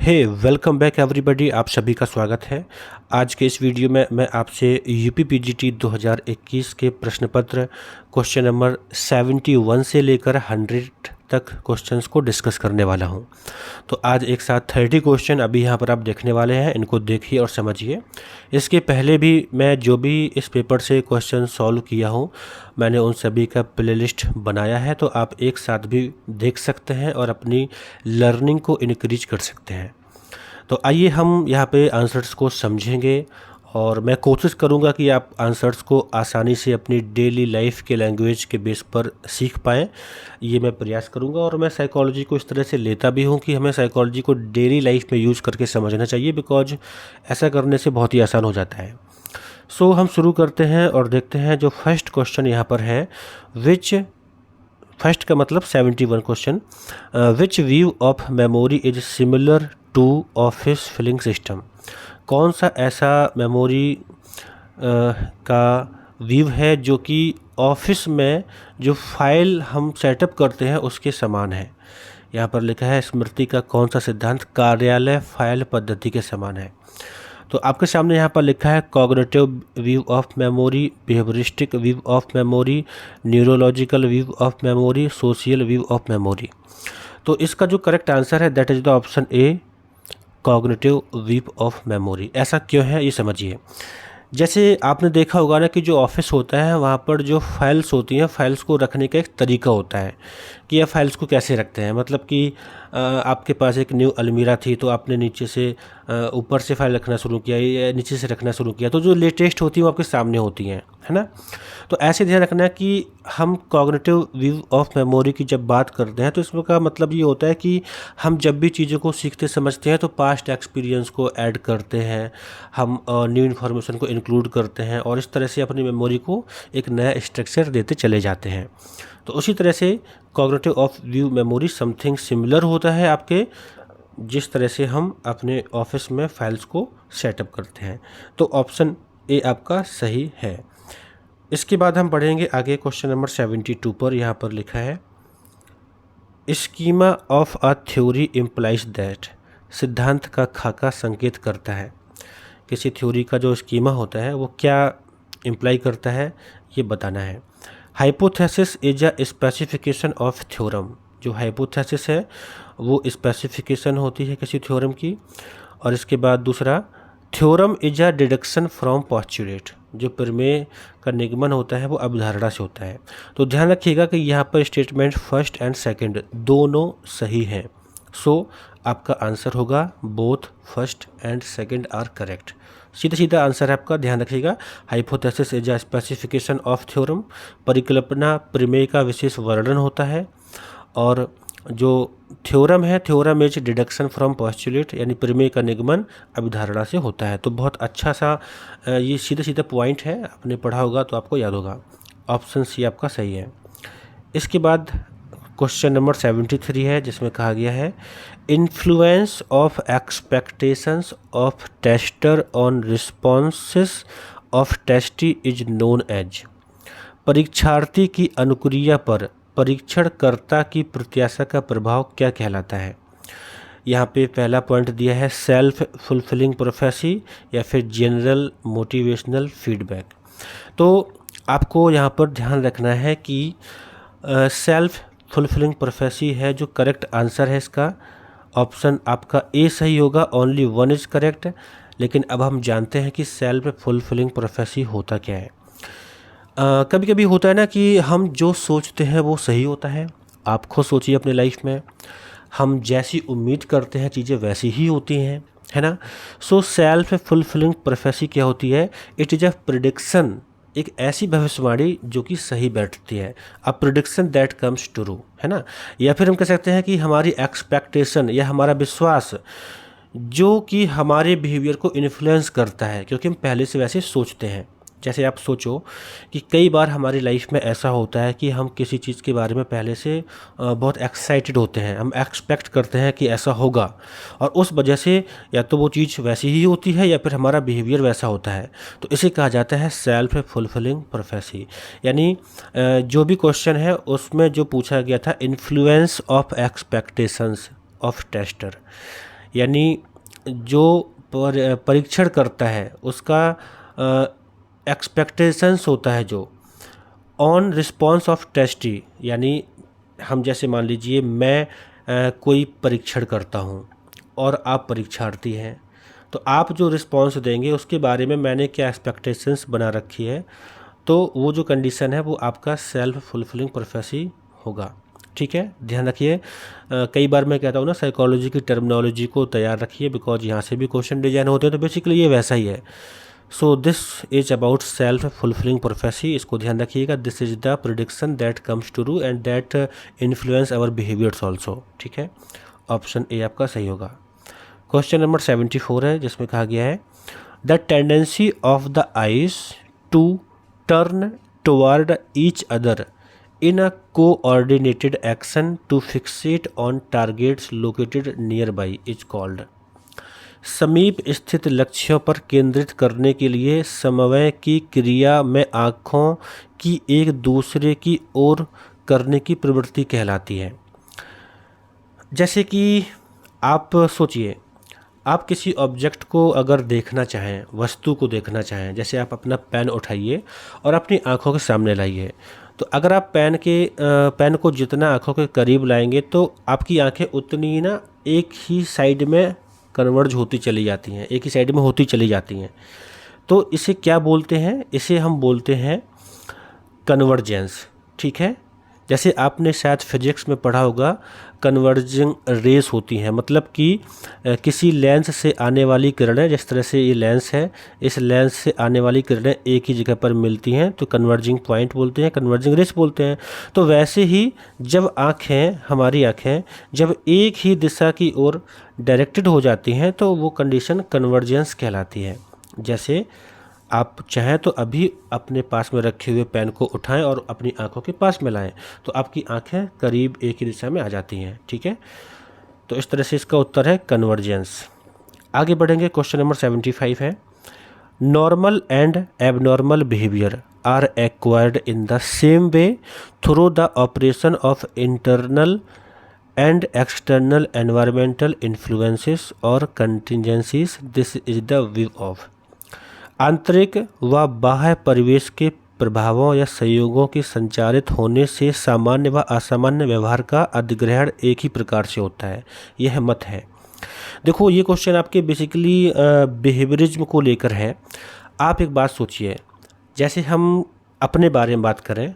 हे welcome back everybody, आप सभी का स्वागत है। आज के इस वीडियो में मैं आपसे यूपी पीजीटी 2021 के प्रश्न पत्र क्वेश्चन नंबर 71 से लेकर 100 तक क्वेश्चंस को डिस्कस करने वाला हूं। तो आज एक साथ 30 क्वेश्चन अभी यहां पर आप देखने वाले हैं, इनको देखिए और समझिए। इसके पहले भी मैं जो भी इस पेपर से क्वेश्चन सॉल्व किया हूं, मैंने उन सभी का प्लेलिस्ट बनाया है, तो आप एक साथ भी देख सकते हैं और अपनी लर्निंग को इनक्रीज कर सकते हैं। तो आइए हम यहाँ पे आंसर्स को समझेंगे और मैं कोशिश करूँगा कि आप आंसर्स को आसानी से अपनी डेली लाइफ के लैंग्वेज के बेस पर सीख पाएँ, ये मैं प्रयास करूँगा। और मैं साइकोलॉजी को इस तरह से लेता भी हूँ कि हमें साइकोलॉजी को डेली लाइफ में यूज़ करके समझना चाहिए, बिकॉज ऐसा करने से बहुत ही आसान हो जाता है। सो हम शुरू करते हैं और देखते हैं जो फर्स्ट क्वेश्चन यहाँ पर है, फर्स्ट का मतलब 71 question, which view of memory is similar to office filing system. कौन सा ऐसा मेमोरी का व्यू है जो कि ऑफिस में जो फाइल हम सेटअप करते हैं उसके समान है। यहाँ पर लिखा है स्मृति का कौन सा सिद्धांत कार्यालय फाइल पद्धति के समान है। तो आपके सामने यहाँ पर लिखा है cognitive view of memory, behaviouristic view of memory, neurological view of memory, social view of memory. तो इसका जो करेक्ट आंसर है that is the option A, cognitive view of memory. ऐसा क्यों है ये समझिए। जैसे आपने देखा होगा ना कि जो ऑफिस होता है वहाँ पर जो फाइल्स होती हैं, फाइल्स को रखने का एक तरीका होता है कि यह फाइल्स को कैसे रखते हैं। मतलब कि आपके पास एक न्यू अलमीरा थी तो आपने नीचे से ऊपर से फाइल रखना शुरू किया या नीचे से रखना शुरू किया, तो जो लेटेस्ट होती है वो आपके सामने होती हैं, है ना। तो ऐसे ध्यान रखना है कि हम कॉग्निटिव व्यू ऑफ मेमोरी की जब बात करते हैं तो इसमें का मतलब ये होता है कि हम जब भी चीज़ों को सीखते समझते हैं तो पास्ट एक्सपीरियंस को ऐड करते हैं, हम न्यू इन्फॉर्मेशन को इंक्लूड करते हैं और इस तरह से अपनी मेमोरी को एक नया स्ट्रक्चर देते चले जाते हैं। तो उसी तरह से cognitive of view memory something similar होता है आपके जिस तरह से हम अपने ऑफिस में फाइल्स को सेटअप करते हैं। तो ऑप्शन ए आपका सही है। इसके बाद हम पढ़ेंगे आगे क्वेश्चन नंबर 72 पर। यहाँ पर लिखा है schema of a theory implies that. सिद्धांत का खाका संकेत करता है। किसी थ्योरी का जो स्कीमा होता है वो क्या इम्प्लाई करता है ये बताना है। Hypothesis is a specification of theorem. जो हाइपोथेसिस है वो स्पेसिफिकेशन होती है किसी थ्योरम की। और इसके बाद दूसरा, theorem is a deduction from postulate. जो प्रमेय का निगमन होता है वो अवधारणा से होता है। तो ध्यान रखिएगा कि यहाँ पर स्टेटमेंट फर्स्ट एंड सेकंड दोनों सही हैं। सो आपका आंसर होगा both first and second are correct. सीधा सीधा आंसर है आपका, ध्यान रखिएगा। Hypothesis is a specification of theorem, परिकल्पना प्रमेय का विशेष वर्णन होता है। और जो थ्योरम है, theorem is deduction from postulate, यानी प्रमेय का निगमन अभिधारणा से होता है। तो बहुत अच्छा सा ये सीधा सीधा पॉइंट है, आपने पढ़ा होगा तो आपको याद होगा। ऑप्शन सी आपका सही है। इसके बाद क्वेश्चन नंबर 73 है जिसमें कहा गया है influence of expectations of tester on responses of testee is known as. परीक्षार्थी की अनुक्रिया पर परीक्षणकर्ता की प्रत्याशा का प्रभाव क्या कहलाता है। यहाँ पे पहला पॉइंट दिया है सेल्फ फुलफिलिंग प्रोफेसी या फिर जनरल मोटिवेशनल फीडबैक। तो आपको यहाँ पर ध्यान रखना है कि सेल्फ फुलफिलिंग प्रोफेसी है जो करेक्ट आंसर है। इसका ऑप्शन आपका ए सही होगा, ओनली वन इज करेक्ट। लेकिन अब हम जानते हैं कि सेल्फ फुलफिलिंग प्रोफेसी होता क्या है। कभी कभी होता है ना कि हम जो सोचते हैं वो सही होता है। आप खुद सोचिए अपने लाइफ में, हम जैसी उम्मीद करते हैं चीज़ें वैसी ही होती हैं, है ना। सो सेल्फ फुलफिलिंग प्रोफेसी क्या होती है? इट इज़ अ प्रिडिक्शन, एक ऐसी भविष्यवाणी जो कि सही बैठती है। अ प्रिडिक्शन दैट कम्स ट्रू, है ना। या फिर हम कह सकते हैं कि हमारी एक्सपेक्टेशन या हमारा विश्वास जो कि हमारे बिहेवियर को इन्फ्लुएंस करता है, क्योंकि हम पहले से वैसे सोचते हैं। जैसे आप सोचो कि कई बार हमारी लाइफ में ऐसा होता है कि हम किसी चीज़ के बारे में पहले से बहुत एक्साइटेड होते हैं, हम एक्सपेक्ट करते हैं कि ऐसा होगा, और उस वजह से या तो वो चीज़ वैसी ही होती है या फिर हमारा बिहेवियर वैसा होता है। तो इसे कहा जाता है सेल्फ फुलफिलिंग प्रोफेसी। यानी जो भी क्वेश्चन है उसमें जो पूछा गया था influence of expectations of tester, यानी जो परीक्षण करता है उसका एक्सपेक्टेशंस होता है जो ऑन रिस्पॉन्स ऑफ टेस्टी, यानी हम जैसे मान लीजिए मैं कोई परीक्षण करता हूँ और आप परीक्षार्थी हैं, तो आप जो रिस्पॉन्स देंगे उसके बारे में मैंने क्या एक्सपेक्टेशंस बना रखी है, तो वो जो कंडीशन है वो आपका सेल्फ फुलफिलिंग प्रोफेसी होगा। ठीक है, ध्यान रखिए। कई बार मैं कहता हूँ ना साइकोलॉजी की टर्मिनोलॉजी को तैयार रखिए, बिकॉज यहाँ से भी क्वेश्चन डिजाइन होते हैं, तो बेसिकली ये वैसा ही है। So this is about self fulfilling prophecy, इसको ध्यान रखिएगा। This is the prediction that comes to do and that influence our behaviours also. ठीक है, ऑप्शन ए आपका सही होगा। क्वेश्चन नंबर 74 है, जिसमें कहा गया है the tendency of the eyes to turn toward each other in a coordinated action to fixate on targets located nearby is called। समीप स्थित लक्ष्यों पर केंद्रित करने के लिए समन्वय की क्रिया में आँखों की एक दूसरे की ओर करने की प्रवृत्ति कहलाती है। जैसे कि आप सोचिए, आप किसी ऑब्जेक्ट को अगर देखना चाहें, वस्तु को देखना चाहें, जैसे आप अपना पेन उठाइए और अपनी आँखों के सामने लाइए, तो अगर आप पेन को जितना आँखों के करीब लाएंगे तो आपकी आँखें उतनी ही ना एक ही साइड में कन्वर्ज होती चली जाती हैं, एक ही साइड में होती चली जाती हैं। तो इसे क्या बोलते हैं? इसे हम बोलते हैं कन्वर्जेंस। ठीक है, जैसे आपने शायद फिजिक्स में पढ़ा होगा, कन्वर्जिंग रेस होती हैं, मतलब कि किसी लेंस से आने वाली किरणें, जिस तरह से ये लेंस है, इस लेंस से आने वाली किरणें एक ही जगह पर मिलती हैं तो कन्वर्जिंग पॉइंट बोलते हैं, कन्वर्जिंग रेस बोलते हैं। तो वैसे ही जब हमारी आँखें जब एक ही दिशा की ओर डायरेक्टेड हो जाती हैं तो वो कंडीशन कन्वर्जेंस कहलाती है। जैसे आप चाहें तो अभी अपने पास में रखे हुए पेन को उठाएं और अपनी आंखों के पास में लाएं, तो आपकी आंखें करीब एक ही दिशा में आ जाती हैं। ठीक है, तो इस तरह से इसका उत्तर है कन्वर्जेंस। आगे बढ़ेंगे, क्वेश्चन नंबर 75 है normal and abnormal behaviour are acquired in the same way through the operation of internal and external environmental influences और contingencies. This is the view of. आंतरिक व बाह्य परिवेश के प्रभावों या संयोगों के संचारित होने से सामान्य व असामान्य व्यवहार का अधिग्रहण एक ही प्रकार से होता है, यह मत है। देखो, ये क्वेश्चन आपके बेसिकली बिहेवियरिज्म को लेकर है। आप एक बात सोचिए, जैसे हम अपने बारे में बात करें,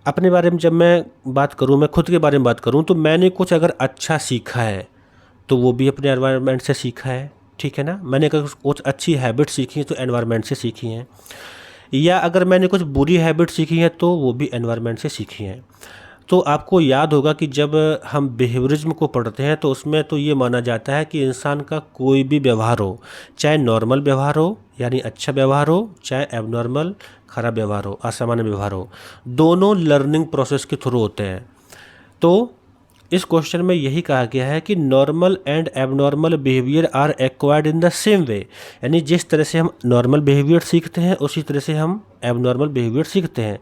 अपने बारे में जब मैं बात करूं, मैं खुद के बारे में बात करूं, तो मैंने कुछ अगर अच्छा सीखा है तो वो भी अपने एनवायरनमेंट से सीखा है। ठीक है ना, मैंने अगर कुछ अच्छी हैबिट सीखी है तो एनवायरनमेंट से सीखी हैं, या अगर मैंने कुछ बुरी हैबिट सीखी है तो वो भी एनवायरनमेंट से सीखी हैं। तो आपको याद होगा कि जब हम बिहेवियरिज्म को पढ़ते हैं तो उसमें तो ये माना जाता है कि इंसान का कोई भी व्यवहार हो, चाहे नॉर्मल व्यवहार हो यानी अच्छा व्यवहार हो, चाहे एबनॉर्मल खराब व्यवहार हो, असामान्य व्यवहार हो, दोनों लर्निंग प्रोसेस के थ्रू होते हैं। तो इस क्वेश्चन में यही कहा गया है कि normal and abnormal behaviour are acquired in the same way, यानी जिस तरह से हम नॉर्मल बिहेवियर सीखते हैं उसी तरह से हम एबनॉर्मल बिहेवियर सीखते हैं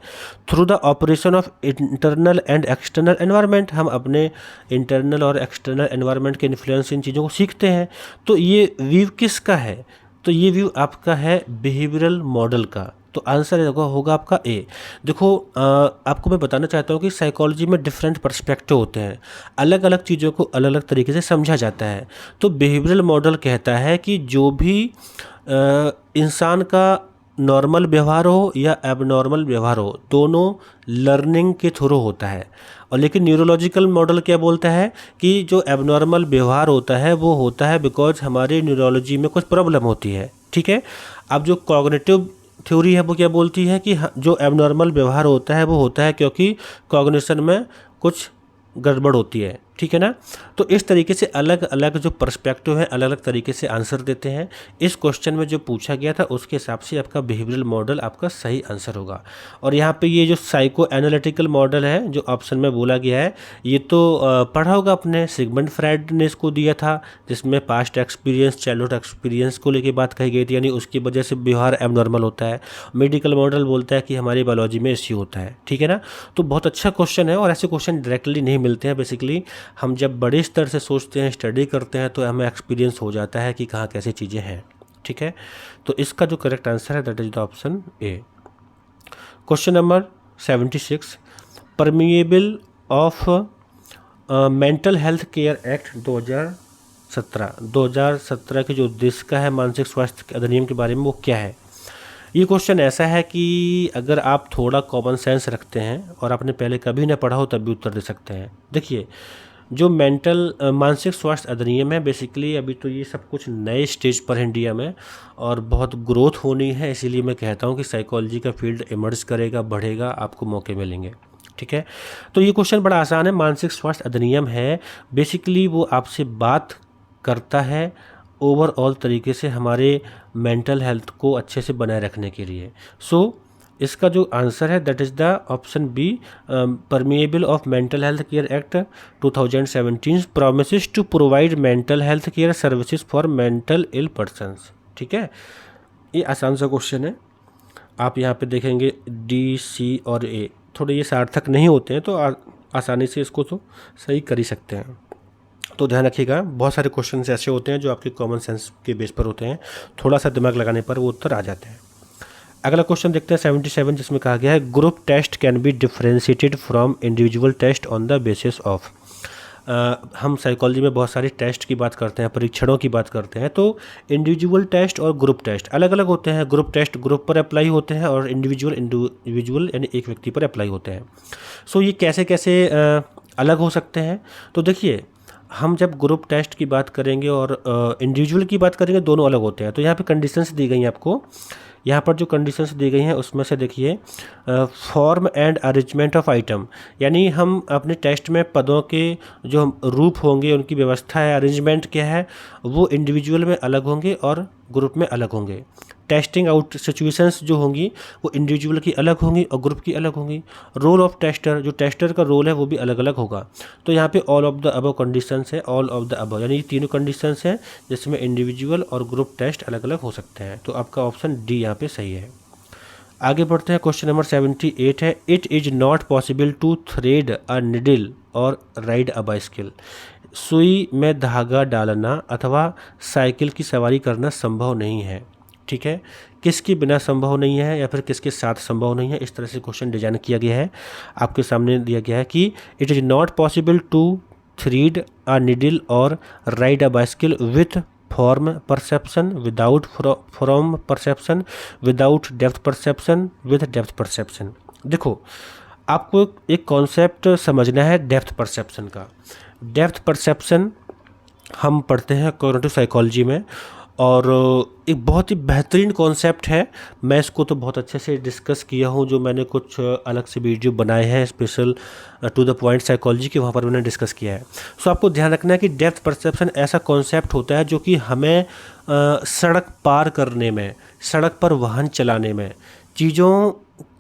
through the operation of internal and external environment. हम अपने इंटरनल और एक्सटर्नल एनवायरनमेंट के इन्फ्लुएंस इन चीज़ों को सीखते हैं। तो ये व्यू किसका है? तो ये व्यू आपका है बिहेवियरल मॉडल का। तो आंसर होगा आपका ए। देखो, आपको मैं बताना चाहता हूँ कि साइकोलॉजी में डिफरेंट पर्सपेक्टिव होते हैं, अलग अलग चीज़ों को अलग अलग तरीके से समझा जाता है। तो बिहेवियरल मॉडल कहता है कि जो भी इंसान का नॉर्मल व्यवहार हो या एबनॉर्मल व्यवहार हो, दोनों लर्निंग के थ्रू होता है। और लेकिन न्यूरोलॉजिकल मॉडल क्या बोलता है कि जो एबनॉर्मल व्यवहार होता है वो होता है बिकॉज हमारे न्यूरोलॉजी में कुछ प्रॉब्लम होती है। ठीक है, अब जो कॉग्निटिव थ्योरी है वो क्या बोलती है कि जो एबनॉर्मल व्यवहार होता है वो होता है क्योंकि कॉग्निशन में कुछ गड़बड़ होती है। ठीक है ना, तो इस तरीके से अलग अलग जो पर्सपेक्टिव है अलग अलग तरीके से आंसर देते हैं। इस क्वेश्चन में जो पूछा गया था उसके हिसाब से आपका बिहेवियरल मॉडल आपका सही आंसर होगा। और यहाँ पे ये जो साइको एनालिटिकल मॉडल है जो ऑप्शन में बोला गया है, ये तो पढ़ा होगा अपने, सिगमंड फ्राइड ने इसको दिया था, जिसमें पास्ट एक्सपीरियंस, चाइल्डहुड एक्सपीरियंस को लेकर बात कही गई थी, यानी उसकी वजह से व्यवहार एबनॉर्मल होता है। मेडिकल मॉडल बोलता है कि हमारी बायोलॉजी में इश्यू होता है। ठीक है ना, तो बहुत अच्छा क्वेश्चन है और ऐसे क्वेश्चन डायरेक्टली नहीं मिलते हैं। बेसिकली हम जब बड़े स्तर से सोचते हैं, स्टडी करते हैं, तो हमें एक्सपीरियंस हो जाता है कि कहाँ कैसी चीज़ें हैं। ठीक है, तो इसका जो करेक्ट आंसर है that is the option A. Question number 76, permeable of mental health care act 2017 के जो उद्देश्य का है मानसिक स्वास्थ्य अधिनियम के बारे में, वो क्या है? ये क्वेश्चन ऐसा है कि अगर आप थोड़ा कॉमन सेंस रखते हैं और आपने पहले कभी ना पढ़ा हो तब भी उत्तर दे सकते हैं। देखिए, जो मानसिक स्वास्थ्य अधिनियम है, बेसिकली अभी तो ये सब कुछ नए स्टेज पर है इंडिया में और बहुत ग्रोथ होनी है, इसीलिए मैं कहता हूँ कि साइकोलॉजी का फील्ड इमर्ज करेगा, बढ़ेगा, आपको मौके मिलेंगे। ठीक है, तो ये क्वेश्चन बड़ा आसान है। मानसिक स्वास्थ्य अधिनियम है, बेसिकली वो आपसे बात करता है ओवरऑल तरीके से हमारे मेंटल हेल्थ को अच्छे से बनाए रखने के लिए। इसका जो आंसर है that is the option B, preamble of mental health care act 2017 promises to provide mental health care services for mental ill persons. ठीक है, ये आसान सा क्वेश्चन है। आप यहाँ पे देखेंगे डी, सी और ए थोड़े ये सार्थक नहीं होते हैं, तो आसानी से इसको तो सही कर ही सकते हैं। तो ध्यान रखिएगा, बहुत सारे क्वेश्चन ऐसे होते हैं जो आपके कॉमन सेंस के बेस पर होते हैं, थोड़ा सा दिमाग लगाने पर वो उत्तर आ जाते हैं। अगला क्वेश्चन देखते हैं 77, जिसमें कहा गया है group test can be differentiated from individual test on the basis of. हम साइकोलॉजी में बहुत सारी टेस्ट की बात करते हैं, परीक्षणों की बात करते हैं, तो इंडिविजुअल टेस्ट और ग्रुप टेस्ट अलग अलग होते हैं। ग्रुप टेस्ट ग्रुप पर अप्लाई होते हैं और इंडिविजुअल यानी एक व्यक्ति पर अप्लाई होते हैं। ये कैसे कैसे अलग हो सकते हैं? तो देखिए, हम जब ग्रुप टेस्ट की बात करेंगे और इंडिविजुअल की बात करेंगे, दोनों अलग होते हैं। तो यहाँ पे कंडीशंस दी गई हैं आपको, यहाँ पर जो कंडीशंस दी गई हैं उसमें से देखिए, form and arrangement of item, यानी हम अपने टेस्ट में पदों के जो रूप होंगे, उनकी व्यवस्था है, अरेंजमेंट क्या है, वो इंडिविजुअल में अलग होंगे और ग्रुप में अलग होंगे। टेस्टिंग आउट सिचुएशंस जो होंगी वो इंडिविजुअल की अलग होंगी और ग्रुप की अलग होंगी। रोल ऑफ टेस्टर, जो टेस्टर का रोल है वो भी अलग अलग होगा। तो यहाँ पे all of the above conditions है, ऑल ऑफ द अबव यानी तीनों कंडीशंस हैं जिसमें इंडिविजुअल और ग्रुप टेस्ट अलग अलग हो सकते हैं। तो आपका ऑप्शन डी यहाँ पे सही है। आगे बढ़ते हैं, क्वेश्चन नंबर 78 है, it is not possible to thread a needle और राइड अ बाइसिकल। सुई में धागा डालना अथवा साइकिल की सवारी करना संभव नहीं है। ठीक है, किसके बिना संभव नहीं है या फिर किसके साथ संभव नहीं है, इस तरह से क्वेश्चन डिजाइन किया गया है। आपके सामने दिया गया है कि it is not possible to thread a needle और ride a bicycle with form perception, without form perception, without depth perception, with depth perception. देखो, आपको एक कॉन्सेप्ट समझना है डेप्थ परसेप्शन का। डेप्थ परसेप्शन हम पढ़ते हैं कॉग्निटिव साइकोलॉजी में और एक बहुत ही बेहतरीन कॉन्सेप्ट है। मैं इसको तो बहुत अच्छे से डिस्कस किया हूँ, जो मैंने कुछ अलग से वीडियो बनाए हैं special to the point psychology के, वहाँ पर मैंने डिस्कस किया है। आपको ध्यान रखना है कि डेप्थ परसेप्शन ऐसा कॉन्सेप्ट होता है जो कि हमें सड़क पार करने में, सड़क पर वाहन चलाने में, चीज़ों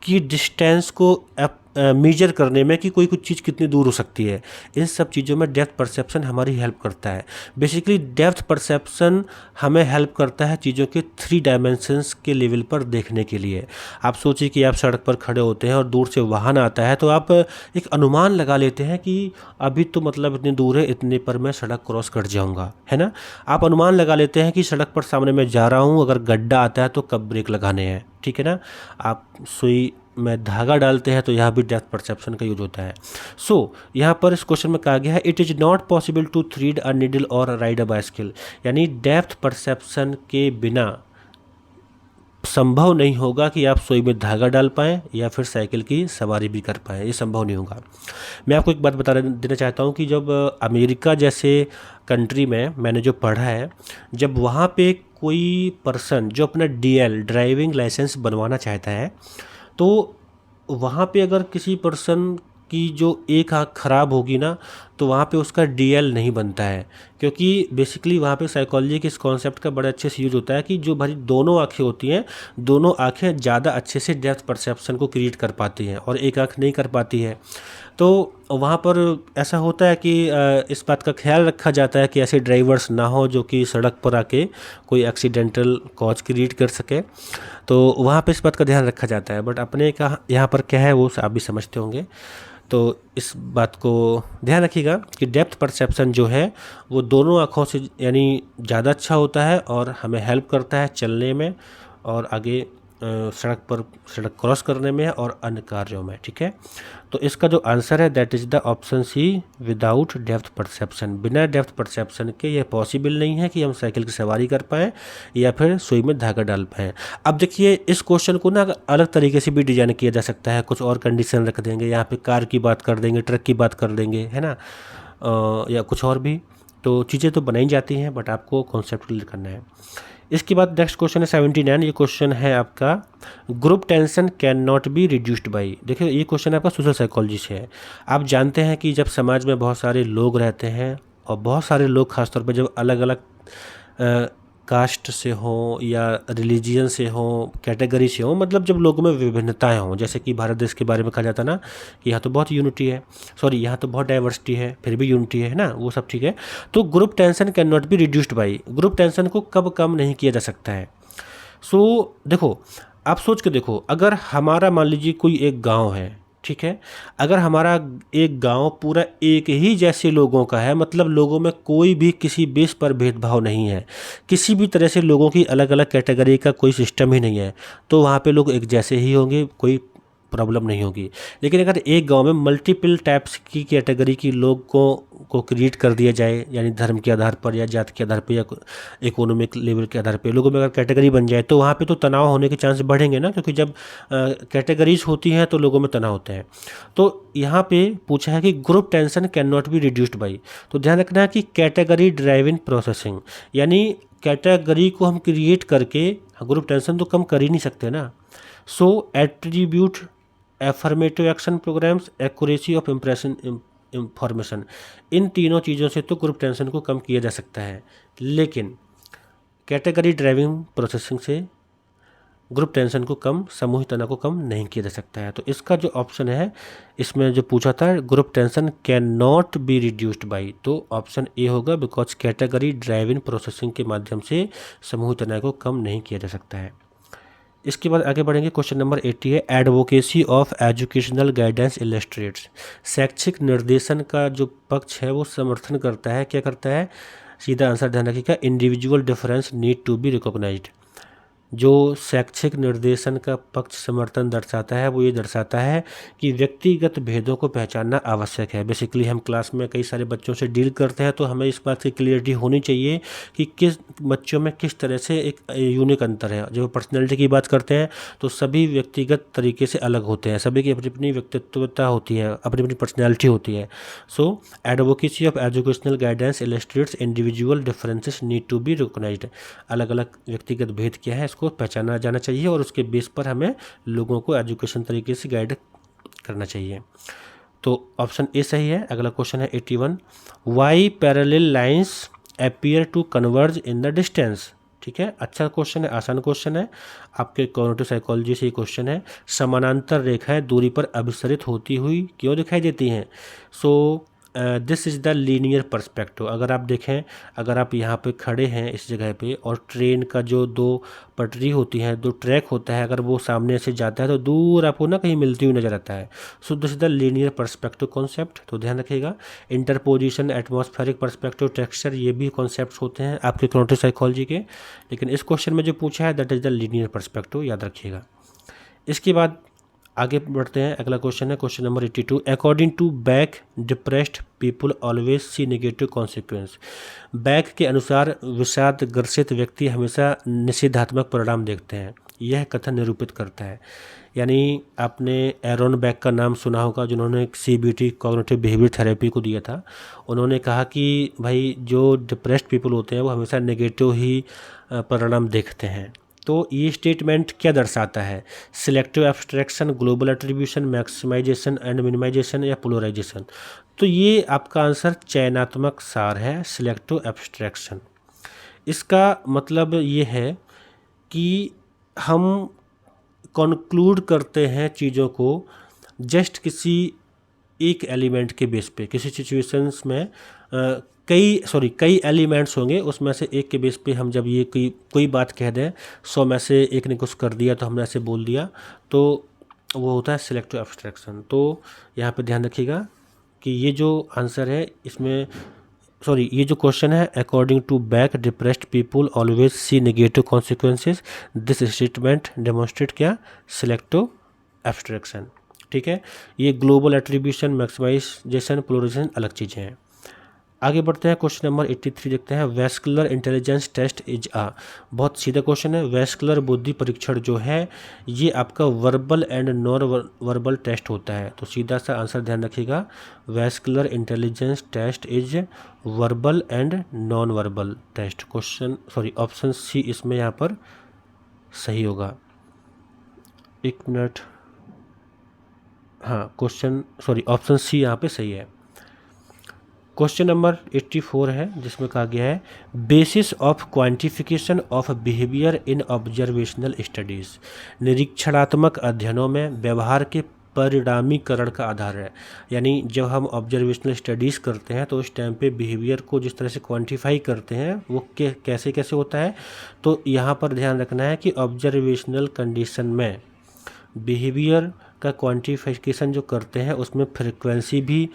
की डिस्टेंस को मेजर करने में कि कोई कुछ चीज़ कितनी दूर हो सकती है, इन सब चीज़ों में डेप्थ परसेप्शन हमारी हेल्प करता है। बेसिकली डेप्थ परसेप्शन हमें हेल्प करता है चीज़ों के 3 डायमेंशंस के लेवल पर देखने के लिए। आप सोचिए कि आप सड़क पर खड़े होते हैं और दूर से वाहन आता है, तो आप एक अनुमान लगा लेते हैं कि अभी तो मतलब इतनी दूर है, इतने पर मैं सड़क क्रॉस कर जाऊँगा, है ना। आप अनुमान लगा लेते हैं कि सड़क पर सामने मैं जा रहा हूँ, अगर गड्ढा आता है तो कब ब्रेक लगाने हैं, ठीक है ना। आप सुई में धागा डालते हैं तो यहाँ भी डेप्थ परसेप्शन का यूज होता है। यहाँ पर इस क्वेश्चन में कहा गया है it is not possible to thread a needle और राइड अ बाइसिकल, यानी डेप्थ परसेप्शन के बिना संभव नहीं होगा कि आप सुई में धागा डाल पाएँ या फिर साइकिल की सवारी भी कर पाएँ, ये संभव नहीं होगा। मैं आपको एक बात बता देना चाहता हूँ कि जब अमेरिका जैसे कंट्री में मैंने जो पढ़ा है, जब वहाँ पे कोई पर्सन जो अपना DL ड्राइविंग लाइसेंस बनवाना चाहता है, तो वहाँ पे अगर किसी पर्सन की जो एक आँख ख़राब होगी ना, तो वहाँ पे उसका DL नहीं बनता है, क्योंकि बेसिकली वहाँ पे साइकोलॉजी के इस कॉन्सेप्ट का बड़ा अच्छे से यूज होता है कि जो भाई दोनों आँखें होती हैं, दोनों आँखें ज़्यादा अच्छे से डेप्थ परसेप्शन को क्रिएट कर पाती हैं और एक आँख नहीं कर पाती है। तो वहाँ पर ऐसा होता है कि इस बात का ख्याल रखा जाता है कि ऐसे ड्राइवर्स ना हो जो कि सड़क पर आके कोई एक्सीडेंटल कॉज क्रिएट कर सके, तो वहाँ पे इस बात का ध्यान रखा जाता है। बट अपने का यहाँ पर क्या है वो आप भी समझते होंगे, तो इस बात को ध्यान रखिएगा कि डेप्थ परसेप्शन जो है वो दोनों आँखों से यानी ज़्यादा अच्छा होता है और हमें हेल्प करता है चलने में और आगे सड़क क्रॉस करने में और अन्य कार्यों में। ठीक है, तो इसका जो आंसर है that is the option C, without depth perception. बिना डेप्थ परसेप्शन के यह पॉसिबल नहीं है कि हम साइकिल की सवारी कर पाएँ या फिर सुई में धागा डाल पाएँ। अब देखिए इस क्वेश्चन को ना अलग तरीके से भी डिजाइन किया जा सकता है, कुछ और कंडीशन रख देंगे, यहाँ पे कार की बात कर देंगे, ट्रक की बात कर देंगे, है ना, या कुछ और भी, तो चीज़ें तो बनाई जाती हैं, बट आपको कॉन्सेप्ट क्लियर करना है। इसके बाद नेक्स्ट क्वेश्चन है 79। ये क्वेश्चन है आपका, group tension can not be reduced by. देखिए ये क्वेश्चन आपका सोशल साइकोलॉजी से है। आप जानते हैं कि जब समाज में बहुत सारे लोग रहते हैं और बहुत सारे लोग खासतौर पर जब अलग अलग कास्ट से हों या रिलीजियन से हों, कैटेगरी से हों, मतलब जब लोगों में विभिन्नताएं हों, जैसे कि भारत देश के बारे में कहा जाता है ना कि यहाँ तो बहुत यूनिटी है, सॉरी यहाँ तो बहुत डाइवर्सिटी है, फिर भी यूनिटी है ना, वो सब ठीक है। तो group tension can not be reduced by, group tension को कब कम नहीं किया जा सकता है। सो देखो, आप सोच के देखो, अगर हमारा मान लीजिए कोई एक गांव है, ठीक है, अगर हमारा एक गांव पूरा एक ही जैसे लोगों का है, मतलब लोगों में कोई भी किसी बेस पर भेदभाव नहीं है, किसी भी तरह से लोगों की अलग अलग कैटेगरी का कोई सिस्टम ही नहीं है, तो वहाँ पे लोग एक जैसे ही होंगे, कोई प्रॉब्लम नहीं होगी। लेकिन अगर एक गांव में मल्टीपल टाइप्स की कैटेगरी की लोग को क्रिएट कर दिया जाए, यानी धर्म के आधार पर या जाति के आधार पर या इकोनॉमिक लेवल के आधार पर लोगों में अगर कैटेगरी बन जाए, तो वहाँ पे तो तनाव होने के चांस बढ़ेंगे ना, क्योंकि जब कैटेगरीज होती हैं तो लोगों में तनाव होते हैं। तो यहाँ पे पूछा है कि group tension can not be reduced by, तो ध्यान रखना है कि कैटेगरी ड्राइविंग प्रोसेसिंग, यानी कैटेगरी को हम क्रिएट करके ग्रुप टेंशन तो कम कर ही नहीं सकते ना। So attribute, affirmative action programs, accuracy of impression information, इन तीनों चीज़ों से तो ग्रुप टेंशन को कम किया जा सकता है, लेकिन कैटेगरी ड्राइविंग प्रोसेसिंग से ग्रुप टेंशन को कम, समूह तनाव को कम नहीं किया जा सकता है। तो इसका जो ऑप्शन है, इसमें जो पूछा था group tension can not be reduced by, तो ऑप्शन ए होगा, बिकॉज कैटेगरी ड्राइविंग प्रोसेसिंग के माध्यम से समूह तनाव को कम नहीं किया जा सकता है। इसके बाद आगे बढ़ेंगे, क्वेश्चन नंबर 80 है, advocacy of educational guidance illustrates. शैक्षिक निर्देशन का जो पक्ष है वो समर्थन करता है, क्या करता है, सीधा आंसर ध्यान रखिएगा, individual difference need to be recognised. जो शैक्षिक निर्देशन का पक्ष समर्थन दर्शाता है वो ये दर्शाता है कि व्यक्तिगत भेदों को पहचानना आवश्यक है। बेसिकली हम क्लास में कई सारे बच्चों से डील करते हैं, तो हमें इस बात की क्लियरिटी होनी चाहिए कि किस बच्चों में किस तरह से एक यूनिक अंतर है। जब पर्सनैलिटी की बात करते हैं तो सभी व्यक्तिगत तरीके से अलग होते हैं, सभी की अपनी अपनी व्यक्तित्वता होती है, अपनी अपनी पर्सनैलिटी होती है। So advocacy of educational guidance illustrates individual differences need to be recognised. अलग अलग व्यक्तिगत भेद क्या है को पहचाना जाना चाहिए और उसके बेस पर हमें लोगों को एजुकेशन तरीके से गाइड करना चाहिए। तो ऑप्शन ए सही है। अगला क्वेश्चन है 81, why parallel lines appear to converge in the distance. ठीक है, अच्छा क्वेश्चन है, आसान क्वेश्चन है, आपके कॉग्निटिव साइकोलॉजी से ये क्वेश्चन है। समानांतर रेखाएं दूरी पर अभिसरित होती हुई क्यों दिखाई देती हैं? सो this is the linear perspective. अगर आप देखें, अगर आप यहाँ पे खड़े हैं इस जगह पे और ट्रेन का जो दो पटरी होती हैं, दो ट्रैक होता है, अगर वो सामने से जाता है तो दूर आपको ना कहीं मिलती हुई नज़र आता है। So this is the linear perspective concept, तो ध्यान रखिएगा। इंटरपोजिशन, एटमॉस्फेरिक पर्सपेक्टिव, टेक्सचर, ये भी कॉन्सेप्ट्स होते हैं आपके कॉग्निटिव साइकोलॉजी के, लेकिन इस क्वेश्चन में जो पूछा है that is the linear perspective, याद रखिएगा। इसके बाद आगे बढ़ते हैं, अगला क्वेश्चन है question number 82, according to Beck depressed people always see negative consequence. Beck के अनुसार विषाद ग्रसित व्यक्ति हमेशा निषेधात्मक परिणाम देखते हैं, यह कथन निरूपित करता है। यानी आपने एरोन बैक का नाम सुना होगा, जिन्होंने CBT कॉग्निटिव बिहेवियर थेरेपी को दिया था। उन्होंने कहा कि भाई जो डिप्रेस्ड पीपल होते हैं वो हमेशा नेगेटिव ही परिणाम देखते हैं। तो ये स्टेटमेंट क्या दर्शाता है? Selective abstraction, global attribution, maximisation and minimisation या पोलराइजेशन? तो ये आपका आंसर चयनात्मक सार है, सिलेक्टिव एब्स्ट्रैक्शन। इसका मतलब ये है कि हम कंक्लूड करते हैं चीज़ों को जस्ट किसी एक एलिमेंट के बेस पे, किसी सिचुएशंस में कई एलिमेंट्स होंगे, उसमें से एक के बेस पे हम जब ये कोई बात कह दें, 100 में से एक ने कुछ कर दिया तो हमने ऐसे बोल दिया, तो वो होता है सिलेक्टिव एब्स्ट्रैक्शन। तो यहाँ पे ध्यान रखिएगा कि ये जो आंसर है इसमें ये जो क्वेश्चन है, according to Beck depressed people always see negative consequences, this statement demonstrate क्या, सिलेक्टिव एब्स्ट्रैक्शन। ठीक है, ये ग्लोबल एट्रीब्यूशन, मैक्सिमाइजेशन, पोलराइजेशन अलग चीज़ें हैं। आगे बढ़ते हैं, क्वेश्चन नंबर 83 देखते हैं। वेस्कुलर इंटेलिजेंस टेस्ट इज बहुत सीधा क्वेश्चन है। वेस्कुलर बुद्धि परीक्षण जो है ये आपका verbal and non verbal test होता है। तो सीधा सा आंसर ध्यान रखिएगा, Wechsler intelligence test is verbal and non verbal test. Option C इसमें यहाँ पर सही होगा। एक मिनट, हाँ ऑप्शन सी यहाँ पे सही है। क्वेश्चन नंबर 84 है, जिसमें कहा गया है basis of quantification of behaviour in observational studies. निरीक्षणात्मक अध्ययनों में व्यवहार के परिणामीकरण का आधार है। यानी जब हम ऑब्जर्वेशनल स्टडीज़ करते हैं तो उस टाइम पे बिहेवियर को जिस तरह से क्वांटिफाई करते हैं वो कैसे कैसे होता है। तो यहाँ पर ध्यान रखना है कि ऑब्जर्वेशनल कंडीशन में बिहेवियर का क्वांटिफिकेशन जो करते हैं उसमें फ्रिक्वेंसी भी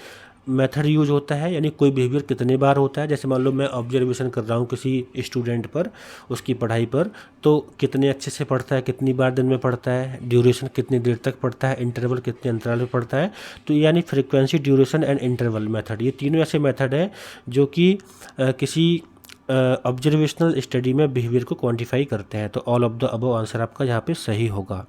मेथड यूज होता है। यानी कोई बिहेवियर कितने बार होता है, जैसे मान लो मैं ऑब्जर्वेशन कर रहा हूँ किसी स्टूडेंट पर, उसकी पढ़ाई पर, तो कितने अच्छे से पढ़ता है, कितनी बार दिन में पढ़ता है, ड्यूरेशन कितनी देर तक पढ़ता है, इंटरवल कितने अंतराल में पढ़ता है। तो यानी frequency, duration and interval method, ये तीनों ऐसे मेथड हैं जो कि किसी ऑब्जर्वेशनल स्टडी में बिहेवियर को क्वान्टिफाई करते हैं। तो all of the above answer आपका यहाँ पे सही होगा।